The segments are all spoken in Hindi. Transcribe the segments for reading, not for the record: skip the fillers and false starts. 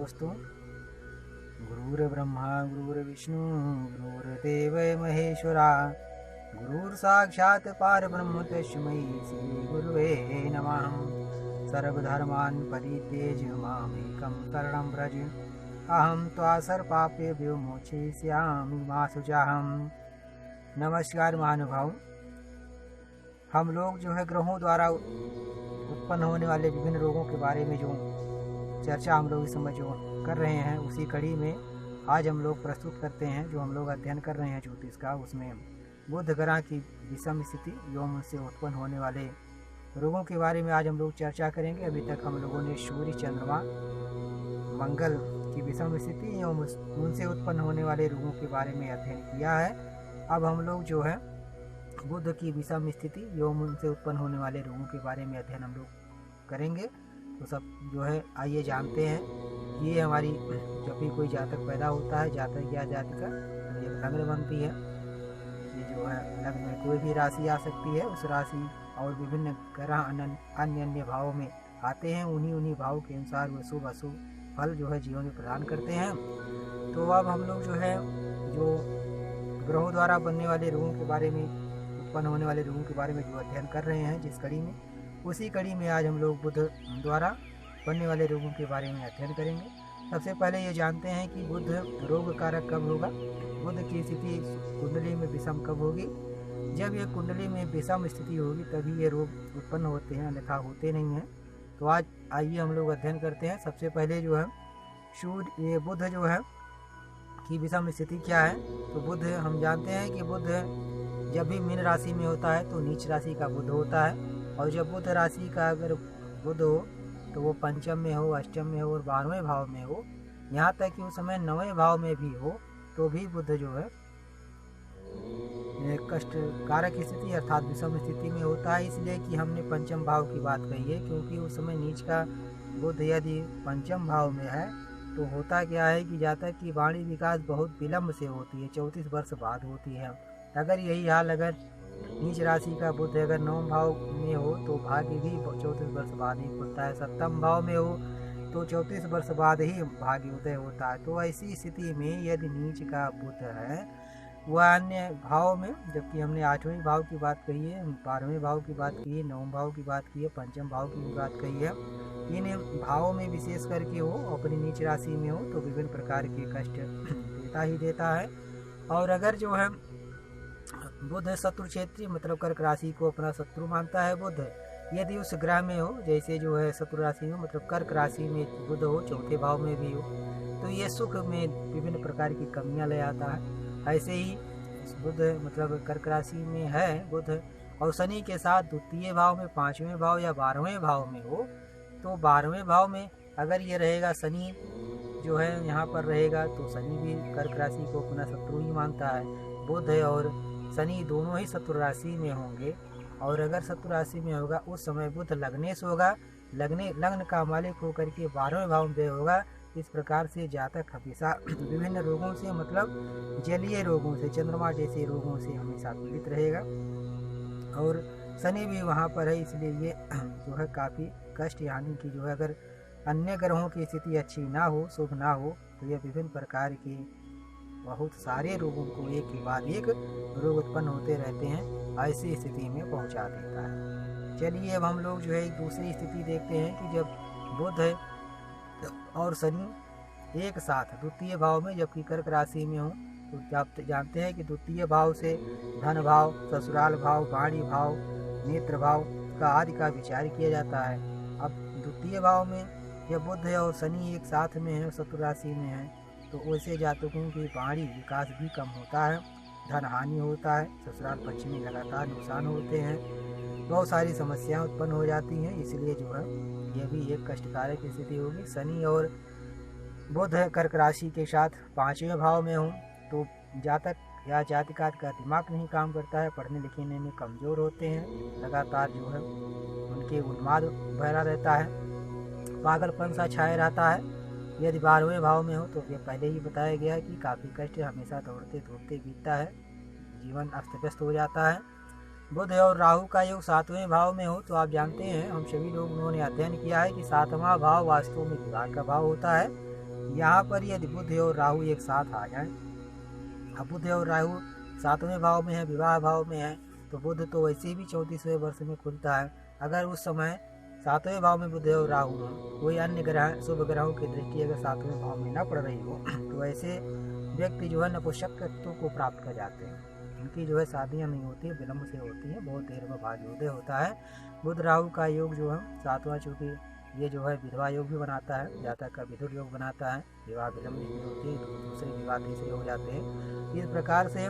दोस्तों। गुरुर्ब्रह्मा गुरुर्विष्णु गुरुर्देव महेश्वरा, गुरुर् साक्षात् परब्रह्म तस्मै श्री गुरुवे नमः। सर्वधर्मान् परित्यज्य मामेकं शरणं व्रज, अहं त्वा सर्वपापेभ्यो मोक्षयिष्यामि मा शुचहम्। नमस्कार महानुभाव। हम लोग जो है ग्रहों द्वारा उत्पन्न होने वाले विभिन्न रोगों के बारे में जो चर्चा हम लोग इस समय जो कर रहे हैं, उसी कड़ी में आज हम लोग प्रस्तुत करते हैं। जो हम लोग अध्ययन कर रहे हैं ज्योतिष का, उसमें बुध ग्रह की विषम स्थिति एवं उनसे उत्पन्न होने वाले रोगों के बारे में आज हम लोग चर्चा करेंगे। अभी तक हम लोगों ने सूर्य, चंद्रमा, मंगल की विषम स्थिति एवं उनसे उत्पन्न होने वाले रोगों के बारे में अध्ययन किया है। अब हम लोग जो है बुध की विषम स्थिति एवं उनसे उत्पन्न होने वाले रोगों के बारे में अध्ययन हम लोग करेंगे। तो सब जो है आइए जानते हैं। ये हमारी जब भी कोई जातक पैदा होता है, जातक या जातिका, तो ये लग्न बनती है। ये जो है लग्न में कोई भी राशि आ सकती है, उस राशि और विभिन्न ग्रह अन्य अन्य भावों में आते हैं। उन्हीं भाव के अनुसार वो शुभ अशुभ फल जो है जीवन में प्रदान करते हैं। तो अब हम लोग जो है जो ग्रहों द्वारा बनने वाले रोगों के बारे में, उत्पन्न होने वाले रोगों के बारे में जो अध्ययन कर रहे हैं जिस कड़ी में, उसी कड़ी में आज हम लोग बुध द्वारा बनने वाले रोगों के बारे में अध्ययन करेंगे। सबसे पहले ये जानते हैं कि बुध रोग कारक कब होगा, बुध की स्थिति कुंडली में विषम कब होगी। जब ये कुंडली में विषम स्थिति होगी तभी ये रोग उत्पन्न होते हैं, अन्यथा होते नहीं हैं। तो आज आइए हम लोग अध्ययन करते हैं। सबसे पहले जो है ये बुध जो है की विषम स्थिति क्या है। तो बुध हम जानते हैं कि बुध जब भी मीन राशि में होता है तो नीच राशि का बुध होता है, और जब बुध राशि का अगर बुध हो तो वो पंचम में हो, अष्टम में हो और 12वें भाव में हो, यहाँ तक कि उस समय 9वें भाव में भी हो, तो भी बुध जो है कष्ट कारक स्थिति अर्थात विषम स्थिति में होता है। इसलिए कि हमने पंचम भाव की बात कही है, क्योंकि उस समय नीच का बुध यदि पंचम भाव में है तो होता क्या है कि जातक की वाणी विकास बहुत विलम्ब से होती है, 34 वर्ष बाद होती है। अगर यही हाल अगर नीच राशि का बुध अगर 9 भाव में हो तो भाग्य भी 34 वर्ष बाद ही खुलता है। 7म भाव में हो तो 34 वर्ष बाद ही भाग्य उदय होता है। तो ऐसी स्थिति में यदि नीच का बुध है वह अन्य भाव में, जबकि हमने 8वें भाव की बात कही है, 12वें भाव की बात की है, 9वें भाव की बात की है, पंचम भाव की भी बात कही है, इन भावों में विशेष करके हो अपनी नीच राशि में हो तो विभिन्न प्रकार के कष्ट देता ही देता है। और अगर जो है बुध शत्रु क्षेत्रीय मतलब कर्क राशि को अपना शत्रु मानता है बुध, यदि उस ग्रह में हो, जैसे जो है शत्रु राशि में मतलब कर्क राशि में बुध हो, 4थे भाव में भी हो, तो ये सुख में विभिन्न प्रकार की कमियां ले आता है। ऐसे ही बुध मतलब कर्क राशि में है बुध और शनि के साथ 2य भाव में, 5वें भाव या 12वें भाव में हो, तो 12वें भाव में अगर ये रहेगा, शनि जो है यहाँ पर रहेगा, तो शनि भी कर्क राशि को अपना शत्रु ही मानता है। बुध और शनि दोनों ही शत्रु राशि में होंगे, और अगर शत्रु राशि में होगा उस समय बुध लग्नेश होगा, लग्न का मालिक होकर के 12वें भाव में होगा। इस प्रकार से जातक हमेशा विभिन्न रोगों से मतलब जलीय रोगों से, चंद्रमा जैसे रोगों से हमेशा पीड़ित रहेगा। और शनि भी वहाँ पर है, इसलिए ये जो है काफ़ी कष्ट यानी कि जो है अगर अन्य ग्रहों की स्थिति अच्छी ना हो, शुभ ना हो, तो ये विभिन्न प्रकार के बहुत सारे रोगों को एक के बाद एक रोग उत्पन्न होते रहते हैं, ऐसी स्थिति में पहुंचा देता है। चलिए अब हम लोग जो है एक दूसरी स्थिति देखते हैं कि जब बुध है और शनि एक साथ 2य भाव में जबकि कर्क राशि में हो, तो आप जानते हैं कि 2य भाव से धन भाव, ससुराल भाव, वाणी भाव, नेत्र भाव का आदि का विचार किया जाता है। अब 2य भाव में जब बुध है और शनि एक साथ में है, शत्रु राशि में है, तो वैसे जातकों की वाणी विकास भी कम होता है, धन हानि होता है, ससुराल पक्ष में लगातार नुकसान होते हैं, बहुत सारी समस्याएं उत्पन्न हो जाती हैं। इसलिए जो है यह भी एक कष्टकारक स्थिति होगी। शनि और बुध कर्क राशि के साथ 5वें भाव में हो तो जातक या जातिका का दिमाग नहीं काम करता है, पढ़ने लिखने में कमज़ोर होते हैं, लगातार जो है उनके उन्माद भरा रहता है, पागलपन सा छाया रहता है। यदि 12वें भाव में हो तो ये पहले ही बताया गया कि काफ़ी कष्ट हमेशा दौड़ते दौड़ते बीतता है, जीवन अस्त व्यस्त हो जाता है। बुध और राहु का योग 7वें भाव में हो तो आप जानते हैं, हम सभी लोगों ने अध्ययन किया है कि 7वां भाव वास्तव में विवाह का भाव होता है, यहाँ पर यदि बुध और राहु एक साथ आ जाए, अब बुध और राहु 7वें भाव में है, विवाह भाव में है, तो बुध तो वैसे भी 34वें वर्ष में खुलता है। अगर उस समय 7वें भाव में बुध और राहु हो, कोई अन्य ग्रह शुभ ग्रहों की दृष्टि अगर 7वें भाव में न पड़ रही हो, तो ऐसे व्यक्ति जो है नपुंसकत्व को प्राप्त कर जाते हैं। इनकी जो है शादियाँ नहीं होती, विलम्ब से होती है, बहुत देर में भाग्योदय होता है। बुध राहु का योग जो है 7वां, चूँकि ये जो है विधवा योग भी बनाता है, जातक का विधुर योग बनाता है, विवाह विलम्ब भी होती है, दूसरे विवाह तीसरे हो जाते हैं। इस प्रकार से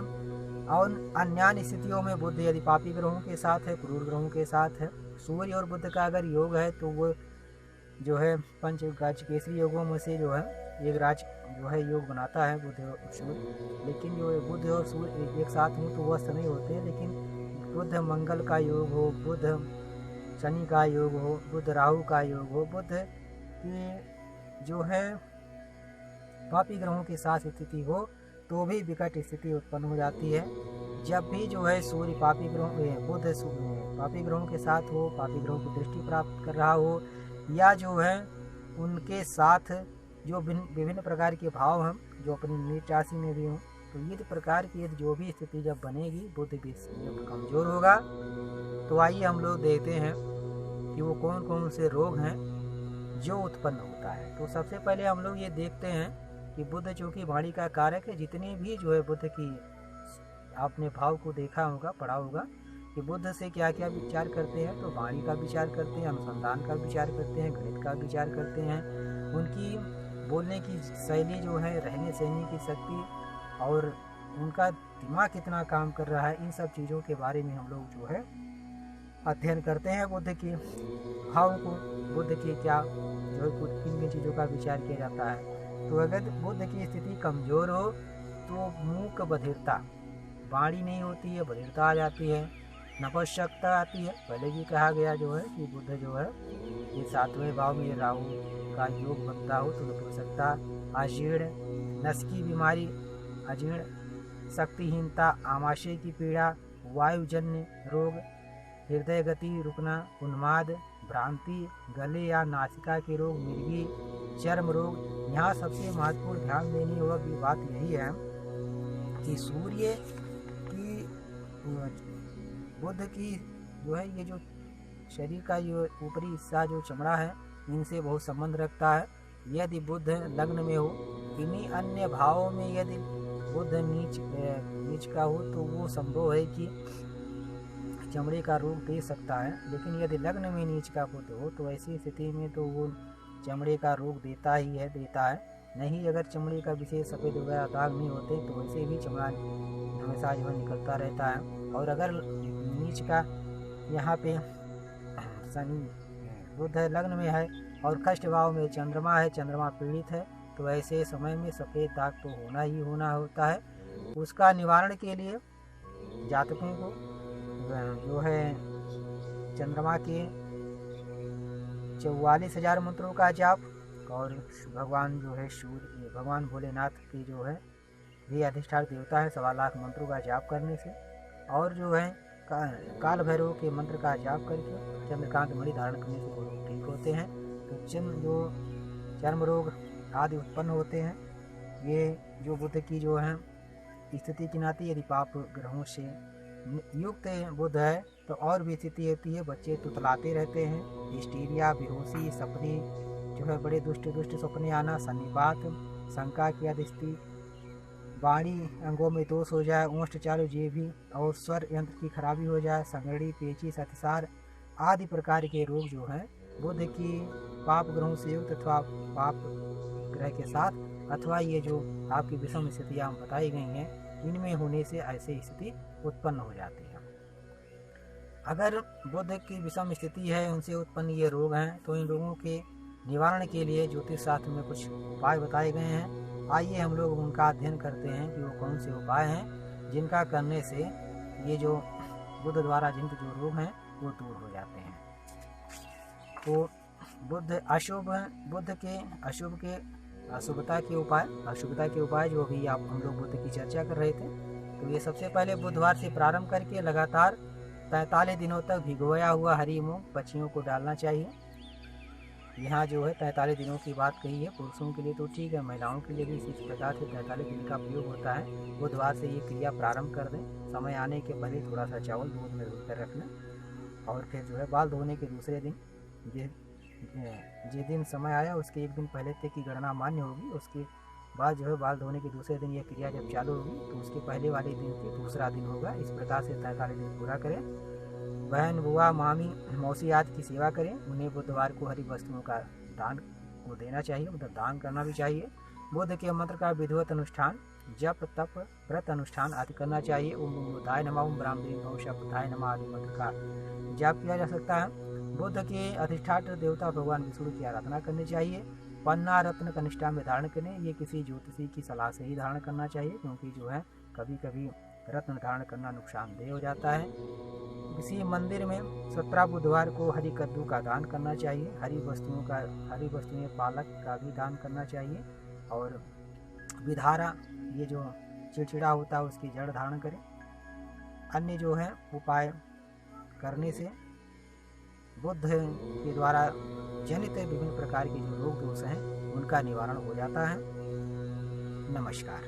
और अन्य स्थितियों में बुध यदि पापी ग्रहों के साथ है, क्रूर ग्रहों के साथ है, सूर्य और बुध का अगर योग है तो वो जो है पंच राजकेसरी योगों में से जो है एक राज जो है योग बनाता है बुध और सूर्य। लेकिन जो बुध और सूर्य एक साथ हो तो वह अस्त नहीं होते हैं, लेकिन बुध मंगल का योग हो, बुध शनि का योग हो, बुध राहु का योग हो, बुध की जो है पापी ग्रहों के साथ स्थिति हो तो भी विकट स्थिति उत्पन्न हो जाती है। जब भी जो है सूर्य पापी ग्रहों बुध पापी ग्रहों के साथ हो, पापी ग्रहों की दृष्टि प्राप्त कर रहा हो, या जो है उनके साथ जो विभिन्न प्रकार के भाव हैं जो अपनी नीच राशि में भी हों, तो इस प्रकार की जो भी स्थिति जब बनेगी, बुध भी जब कमजोर होगा, तो आइए हम लोग देखते हैं कि वो कौन कौन से रोग हैं जो उत्पन्न होता है। तो सबसे पहले हम लोग ये देखते हैं कि बुध चूँकि वाणी का कारक है, जितने भी जो है बुध की आपने भाव को देखा होगा, पढ़ा होगा कि बुध से क्या क्या विचार करते हैं, तो वाणी का विचार करते हैं, अनुसंधान का विचार करते हैं, गणित का विचार करते हैं, उनकी बोलने की शैली जो है, रहने सहने की शक्ति और उनका दिमाग कितना काम कर रहा है, इन सब चीज़ों के बारे में हम लोग जो है अध्ययन करते हैं। बुध के भाव को, बुध के क्या जो है कुछ किन किन चीज़ों का विचार किया जाता है। तो अगर बुध की स्थिति कमज़ोर हो तो मूक बधिरता, वाणी नहीं होती है, बधिरता आ जाती है, नपुंसकता आती है। पहले भी कहा गया जो है कि बुध जो है ये 7वें भाव में राहु का योग बनता हो तो नपुंसकता, अजीर्ण, नस की बीमारी, अजीर्ण, शक्तिहीनता, आमाशय की पीड़ा, वायुजन्य रोग, हृदय गति रुकना, उन्माद, भ्रांति, गले या नासिका के रोग, मिर्गी, चर्म रोग। यहाँ सबसे महत्वपूर्ण ध्यान देने वाली बात यही है कि सूर्य की बुध की जो है ये जो शरीर का ये ऊपरी हिस्सा जो चमड़ा है, इनसे बहुत संबंध रखता है। यदि बुध लग्न में हो, किन्हीं अन्य भावों में यदि बुध नीच का हो तो वो संभव है कि चमड़े का रोग दे सकता है, लेकिन यदि लग्न में नीच का बुध हो तो ऐसी स्थिति में तो वो चमड़े का रोग देता है। नहीं अगर चमड़े का विशेष सफ़ेद वगैरह दाग नहीं होते तो वैसे भी चमड़ा हमेशा जो है निकलता रहता है। और अगर नीच का यहाँ पे शनि बुध लग्न में है और कष्ट भाव में चंद्रमा है, चंद्रमा पीड़ित है, तो ऐसे समय में सफ़ेद दाग तो होना ही होना होता है। उसका निवारण के लिए जातकों को जो है चंद्रमा के 44,000 मंत्रों का जाप और भगवान जो है सूर्य, भगवान भोलेनाथ के जो है भी अधिष्ठान देवता है, 1.25 लाख मंत्रों का जाप करने से, और जो है काल भैरव के मंत्र का जाप करके चंद्रकांत मणि धारण करने से वो रोग ठीक होते हैं। तो चर्म रोग आदि उत्पन्न होते हैं। ये जो बुध की जो है स्थिति की नाती यदि पाप ग्रहों से युक्त बुध है तो और भी स्थिति होती है, बच्चे तुतलाते रहते हैं, हिस्टीरिया, बेहोशी, सपने जो है बड़े दुष्ट सपने आना, सन्निपात, शंका की अधिस्थिति, वाणी अंगों में दोष हो जाए, ओष्ठ चालू जीभी और स्वर यंत्र की खराबी हो जाए, संगड़ी, पेचिश, अतिसार आदि प्रकार के रोग जो हैं बुध की पाप ग्रहों से युक्त अथवा पाप ग्रह के साथ अथवा ये जो आपकी विषम स्थितियाँ बताई गई हैं इनमें होने से ऐसी स्थिति उत्पन्न हो जाती है। अगर बुध की विषम स्थिति है, उनसे उत्पन्न ये रोग हैं, तो इन रोगों के निवारण के लिए ज्योतिष शास्त्र में कुछ उपाय बताए गए हैं। आइए हम लोग उनका अध्ययन करते हैं कि वो कौन से उपाय हैं जिनका करने से ये जो बुध द्वारा जिनके जो रोग हैं वो दूर हो जाते हैं। तो बुध के अशुभता के उपाय जो भी आप हम लोग बुध की चर्चा कर रहे थे, तो ये सबसे पहले बुधवार से प्रारंभ करके लगातार 45 दिनों तक भिगोया हुआ हरी मूंग पक्षियों को डालना चाहिए। यहाँ जो है 43 दिनों की बात कही है। पुरुषों के लिए तो ठीक है, महिलाओं के लिए भी इसी प्रकार से 43 दिन का प्रयोग होता है। बुधवार से ये क्रिया प्रारंभ कर दें। समय आने के पहले थोड़ा सा चावल दूध में धुलकर रख लें और फिर जो है बाल धोने के दूसरे दिन जिस दिन समय आया उसके एक दिन पहले तक की गणना मान्य होगी। उसके बाद जो है बाल धोने के दूसरे दिन यह क्रिया जब चालू होगी तो उसके पहले वाले दिन के दूसरा दिन होगा। इस प्रकार से 43 दिन पूरा करें। बहन, बुआ, मामी, मौसी आदि की सेवा करें। उन्हें बुधवार को हरी वस्तुओं का दान को देना चाहिए, मतलब दान करना भी चाहिए। बुध के मंत्र का विधिवत अनुष्ठान, जप, तप, व्रत अनुष्ठान आदि करना चाहिए। ओम बुधाय नमः, ओम ब्राह्मणी भविष्य बुधाय नमः आदि मंत्र का जाप किया जा सकता है। बुध के अधिष्ठात्र देवता भगवान विष्णु की आराधना करनी चाहिए। पन्ना रत्न कनिष्ठा में धारण करें। ये किसी ज्योतिषी की सलाह से ही धारण करना चाहिए, क्योंकि जो है कभी कभी रत्न धारण करना नुकसानदेह हो जाता है। किसी मंदिर में 17 बुधवार को हरी कद्दू का दान करना चाहिए। हरी वस्तुएं पालक का भी दान करना चाहिए। और विधारा, ये जो चिड़चिड़ा होता है उसकी जड़ धारण करें। अन्य जो है उपाय करने से बुध के द्वारा जनित विभिन्न प्रकार के जो रोग दोष हैं उनका निवारण हो जाता है। नमस्कार।